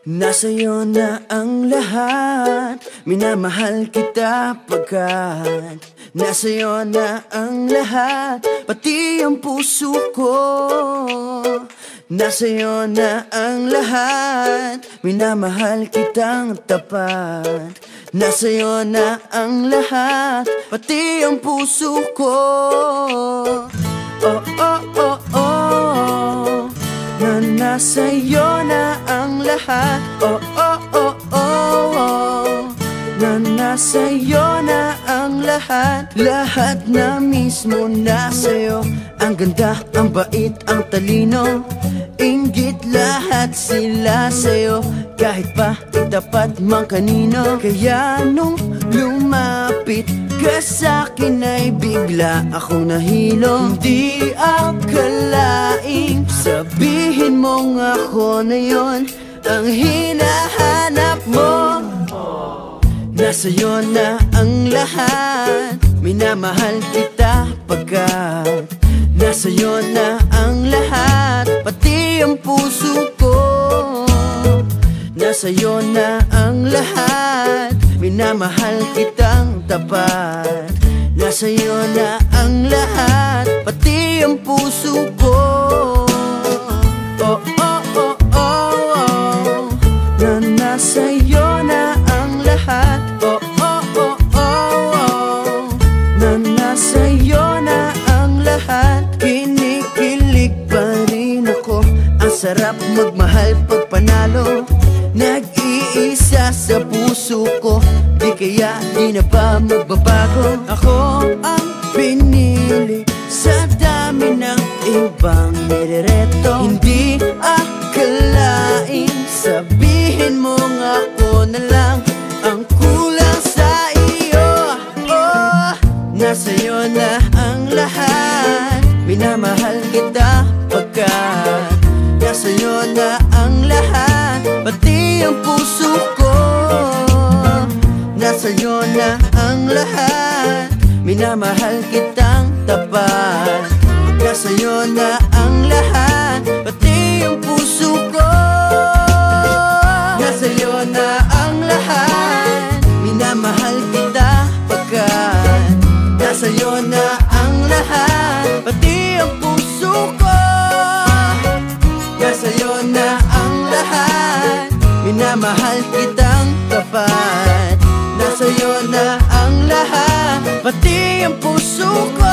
Nasa'yo na ang lahat, minamahal kita pagkat nasa'yo na ang lahat, pati ang puso ko. Nasa'yo na ang lahat, minamahal kitang tapat. Nasa'yo na ang lahat, pati ang puso ko. Oh, oh, oh, oh, na nasa'yo na ang lahat. Oh, oh, oh, oh, oh, na nasa'yo na ang lahat. Lahat na mismo nasa'yo. Ang ganda, ang bait, ang talino, inggit lahat sila sa'yo. Kahit pa itapat mang kanino. Kaya nung lumapit ka sa'kin ay bigla akong nahilo. Hindi akalaing sabihin mong ako na yon ang hinahanap mo. Nasa'yo na ang lahat, minamahal kita pagkat nasa'yo na ang lahat, pati ang puso ko. Nasa'yo na ang lahat, minamahal kitang tapat. Nasa'yo na ang lahat, pati ang puso ko. Oh, oh, oh, oh, oh, na nasa'yo na ang lahat. Oh, oh, oh, oh, oh, na nasa'yo na ang lahat. Kinikilig pa rin ako, ang sarap magmahal pag panalo. Nag-iisa sa puso ko, di kaya di na ba magbabago? Ako ang pinili sa dami ng ibang nirereto. Hindi akalaing sabihin mong ako na lang ang kulang sa iyo. Oh, nasa'yo na ang lahat, minamahal kita pagkat nasa'yo na ang lahat, pati ang puso ko. Nasa'yo na ang lahat, minamahal kitang tapat. Nasa'yo na ang lahat, pati ang puso ko. Nasa'yo na ang lahat, minamahal kita pagkat nasa'yo na ang lahat, pati ang puso ko. Nasa'yo na ang lahat, minamahal kitang tapat. Nasa'yo na ang lahat, pati ang puso ko.